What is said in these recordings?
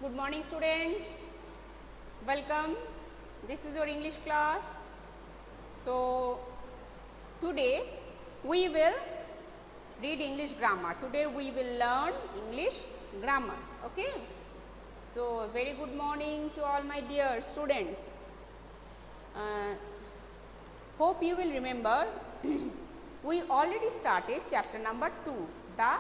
Good morning students, welcome. This is your English class. So today we will read English grammar. Today we will learn English grammar. Okay. So very good morning to all my dear students. Hope you will remember we already started chapter number 2, the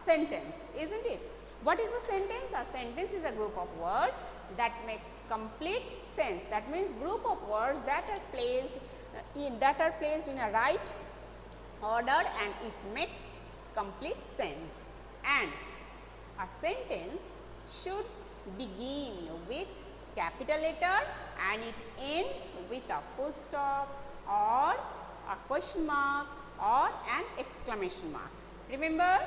sentence, isn't it? What is a sentence? A sentence is a group of words that makes complete sense. That means group of words that are placed in a right order and it makes complete sense. And a sentence should begin with capital letter and it ends with a full stop or a question mark or an exclamation mark. Remember?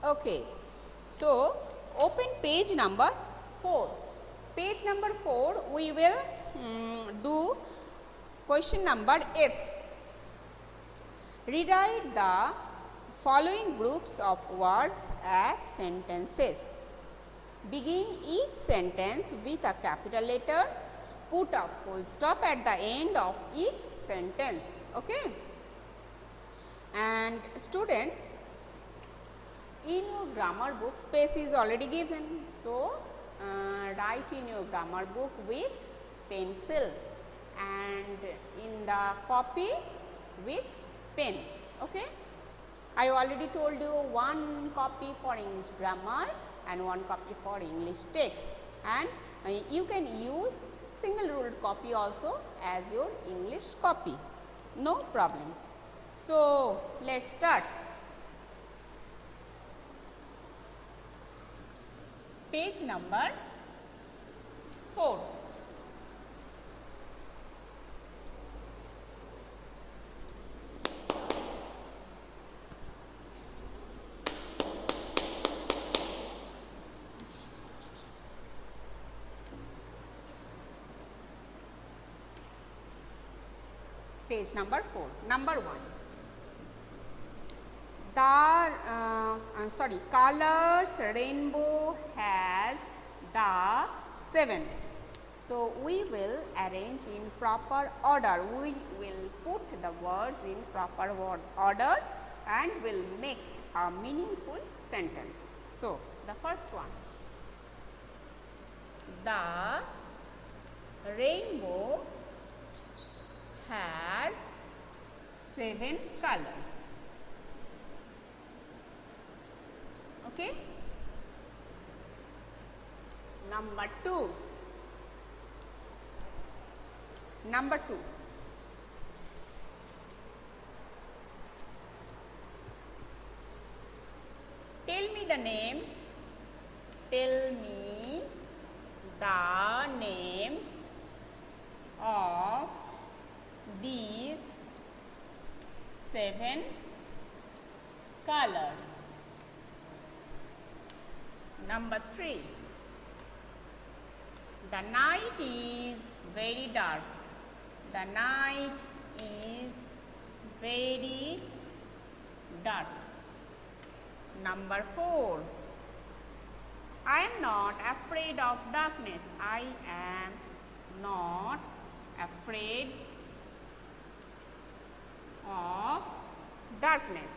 Okay. So, open page number 4. Page number 4 we will do question number F. Rewrite the following groups of words as sentences. Begin each sentence with a capital letter. Put a full stop at the end of each sentence. Okay. And students, in your grammar book space is already given. So, write in your grammar book with pencil and in the copy with pen. Okay. I already told you one copy for English grammar and one copy for English text, and you can use single ruled copy also as your English copy. No problem. So, let us start. Page number 4. Page number 4. Number 1. Colors rainbow has the 7. So, we will arrange in proper order. We will put the words in proper order and will make a meaningful sentence. So, the first one. The rainbow has 7 colors. Okay. Number 2. Tell me the names. Tell me the names of these 7 colors. Number 3. The night is very dark. The night is very dark. Number 4. I am not afraid of darkness. I am not afraid of darkness.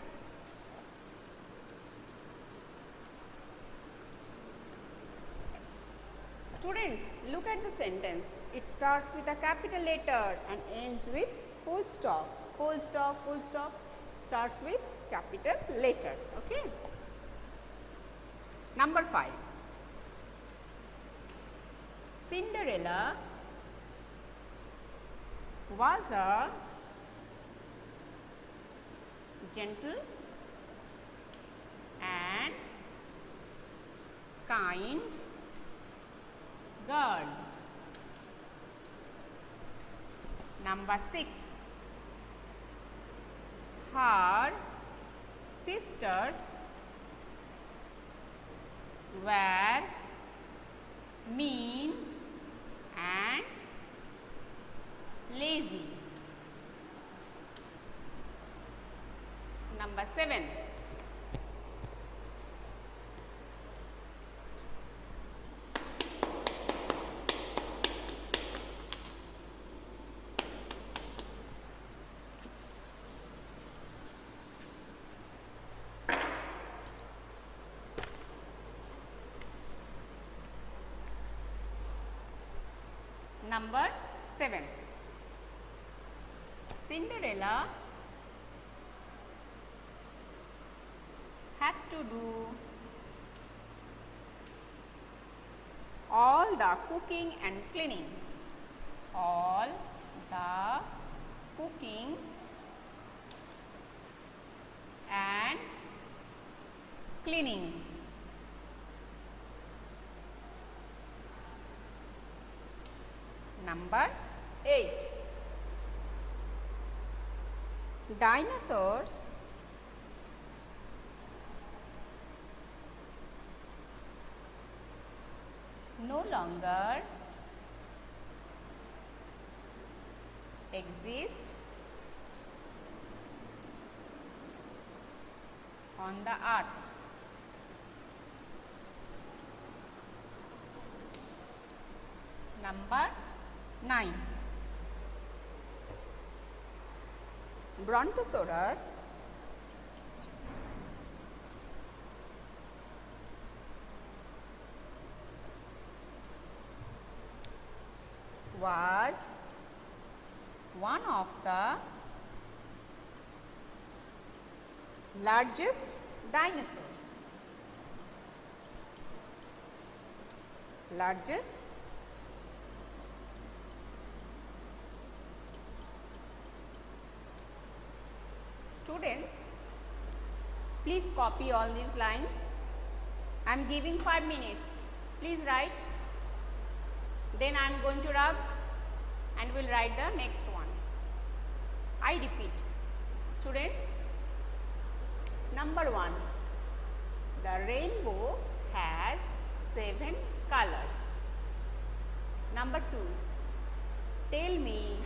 Students, look at the sentence. It starts with a capital letter and ends with full stop. Full stop, full stop starts with capital letter. Okay. Number 5. Cinderella was a gentle and kind girl. Number 6. Her sisters were mean and lazy. Number 7. Number 7. Cinderella had to do all the cooking and cleaning. All the cooking and cleaning. Number 8. Dinosaurs no longer exist on the earth. Number 9. Brontosaurus was one of the largest dinosaurs. Largest students, please copy all these lines. I am giving 5 minutes. Please write. Then I am going to rub and will write the next one. I repeat. Students, number 1. The rainbow has 7 colors. Number 2. Tell me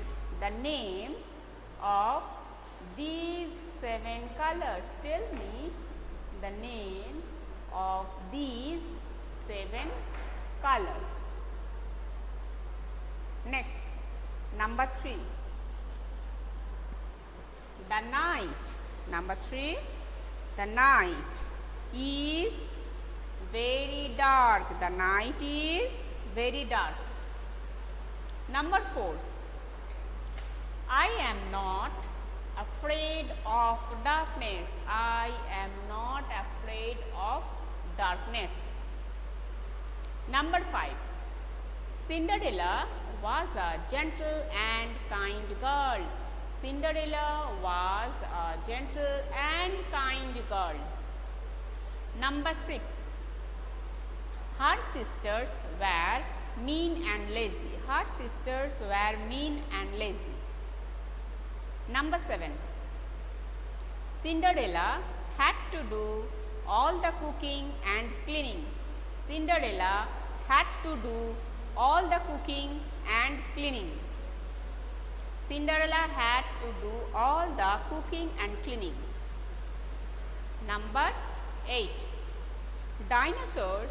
the names of these 7 colors. Tell me the names of these 7 colors. Next, number 3. The night. Number 3. The night is very dark. The night is very dark. Number 4. I am not afraid of darkness. I am not afraid of darkness. Number 5. Cinderella was a gentle and kind girl. Cinderella was a gentle and kind girl. Number 6. Her sisters were mean and lazy. Her sisters were mean and lazy. Number 7. Cinderella had to do all the cooking and cleaning. Cinderella had to do all the cooking and cleaning. Cinderella had to do all the cooking and cleaning. Number 8. Dinosaurs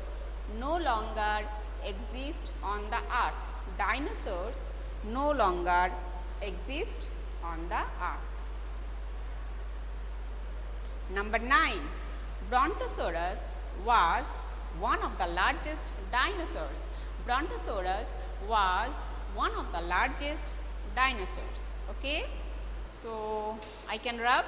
no longer exist on the earth. Dinosaurs no longer exist on the earth. Number 9. Brontosaurus was one of the largest dinosaurs. Brontosaurus was one of the largest dinosaurs. Okay, so I can rub.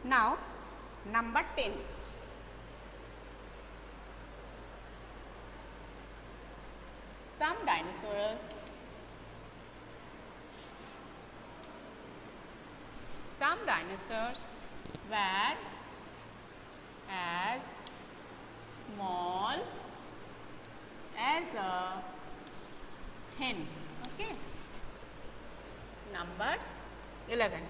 Now, number 10. Some dinosaurs were as small as a hen. Okay. Number 11.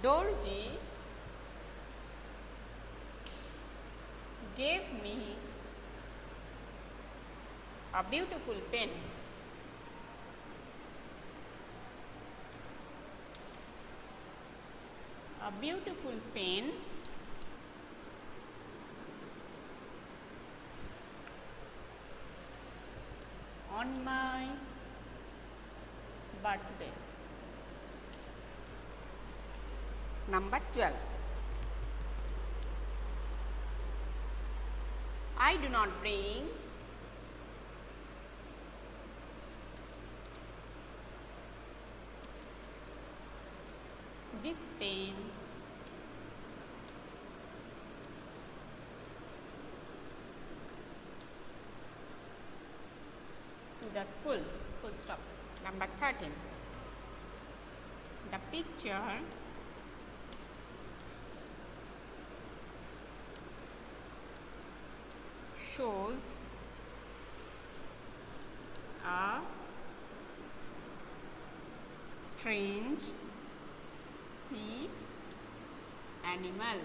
Dorji gave me a beautiful pen. A beautiful pen on my birthday. Number 12. I do not bring this pen to the school. Full stop. Number 13. The picture shows a strange sea animal.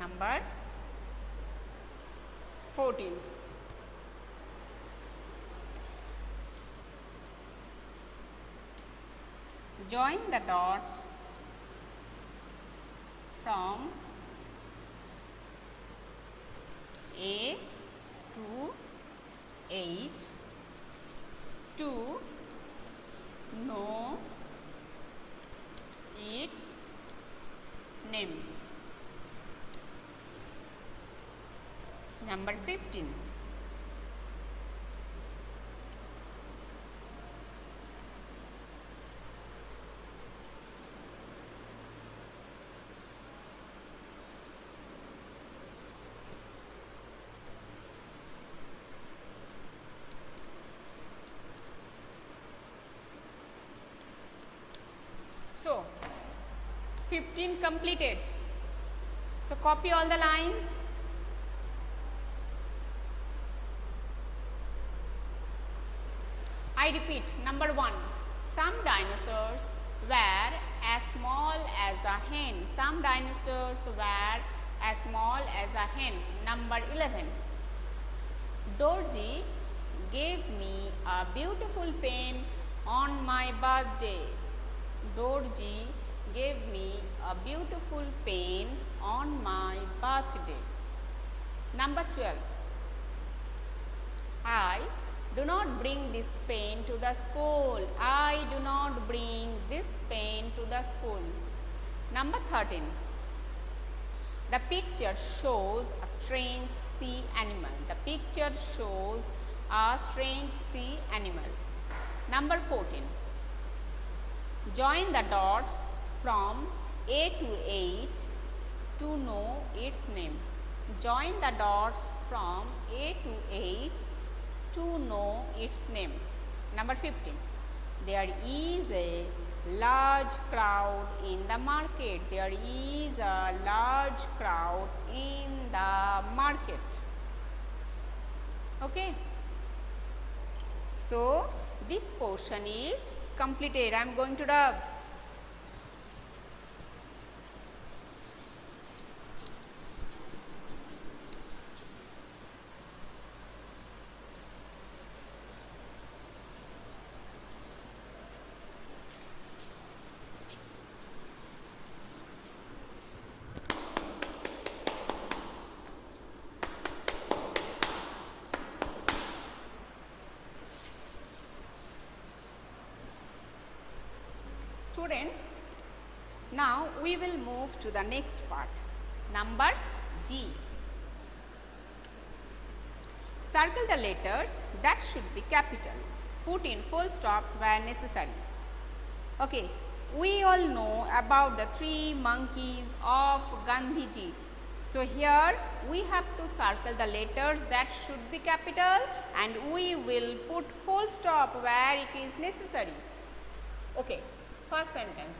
Number 14. Join the dots from A to H to know its name. Number 15. So, 15 completed. So, copy all the lines. I repeat, number 1. Some dinosaurs were as small as a hen. Some dinosaurs were as small as a hen. Number 11. Dorji gave me a beautiful pen on my birthday. Dorji gave me a beautiful pen on my birthday. Number 12. I do not bring this pen to the school. I do not bring this pen to the school. Number 13. The picture shows a strange sea animal. The picture shows a strange sea animal. Number 14. Join the dots from A to H to know its name. Join the dots from A to H to know its name. Number 15. There is a large crowd in the market. There is a large crowd in the market. Okay. So, this portion is completed. I am going to rub. Students, now we will move to the next part. Number G. Circle the letters that should be capital. Put in full stops where necessary. Okay, we all know about the 3 monkeys of Gandhiji. So, here we have to circle the letters that should be capital and we will put full stop where it is necessary. Okay. First sentence.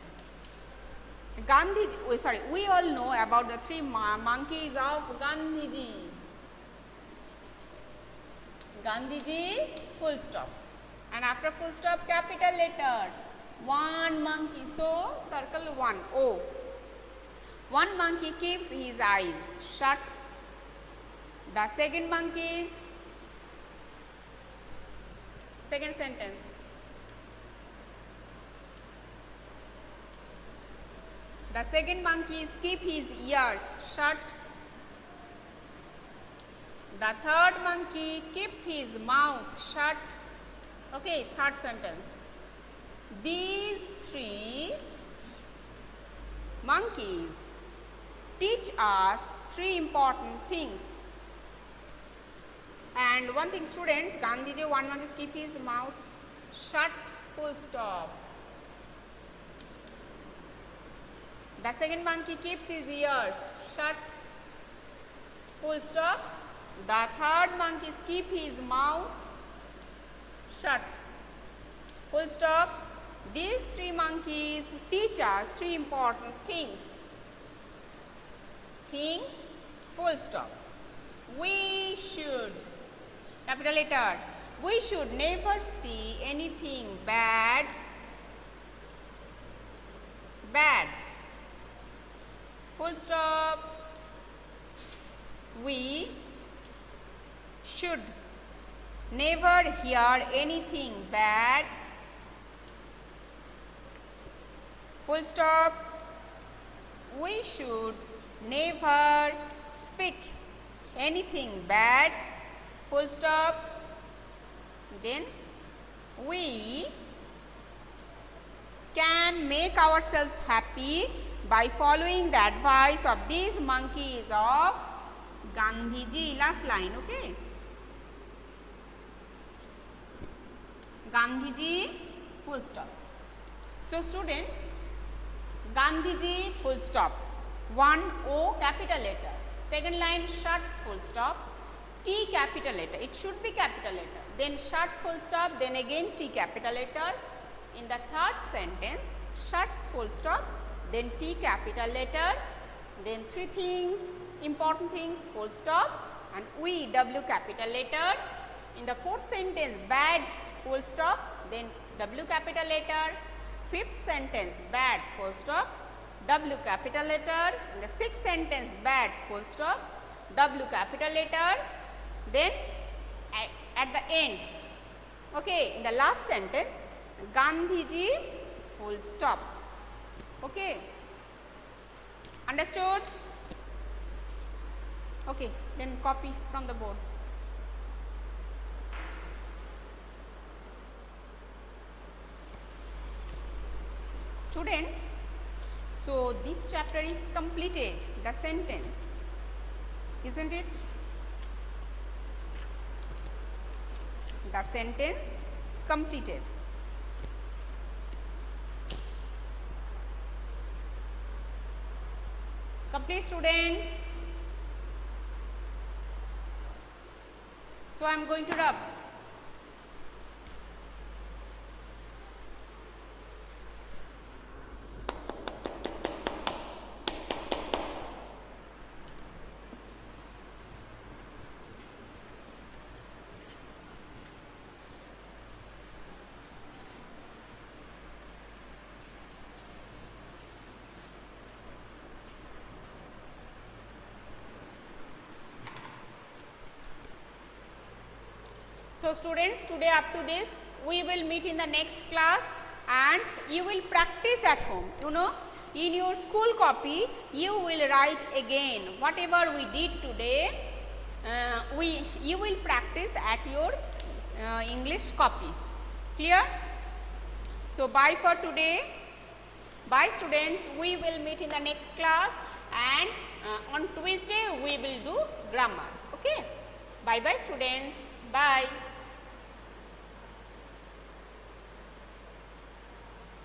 Gandhiji, we all know about the three monkeys of Gandhiji. Gandhiji, full stop. And after full stop, capital letter. One monkey, so circle one, O. One monkey keeps his eyes shut. The second monkey is, second sentence. The second monkey is keep his ears shut. The third monkey keeps his mouth shut. Okay, third sentence. These three monkeys teach us three important things. And one thing, students, Gandhiji, one monkey keep his mouth shut, full stop. The second monkey keeps his ears shut, full stop. The third monkey keep his mouth shut, full stop. These three monkeys teach us three important things. Things, full stop. We should, capital letter, we should never see anything bad, full stop. We should never hear anything bad, full stop. We should never speak anything bad, full stop. Then we can make ourselves happy by following the advice of these monkeys of Gandhiji. Last line, okay. Gandhiji, full stop. So students, Gandhiji, full stop. One O, capital letter. Second line, shut, full stop. T, capital letter. It should be capital letter. Then shut, full stop. Then again T, capital letter. In the third sentence, shut, full stop. Then T, capital letter. Then three things, important things, full stop. And we, W, capital letter. In the fourth sentence, bad, full stop. Then W, capital letter. Fifth sentence, bad, full stop. W, capital letter. In the sixth sentence, bad, full stop. W, capital letter. Then at the end, okay, in the last sentence, Gandhiji, full stop. Okay, understood? Okay, then copy from the board. Students, so this chapter is completed, the sentence, isn't it? The sentence completed. Complete, students. So I am going to rub. So students, today up to this, we will meet in the next class and you will practice at home. You know, in your school copy, you will write again whatever we did today. You will practice at your English copy. Clear? So bye for today. Bye students. We will meet in the next class and on Tuesday we will do grammar. Okay. Bye bye students. Bye.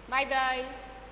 Bye bye.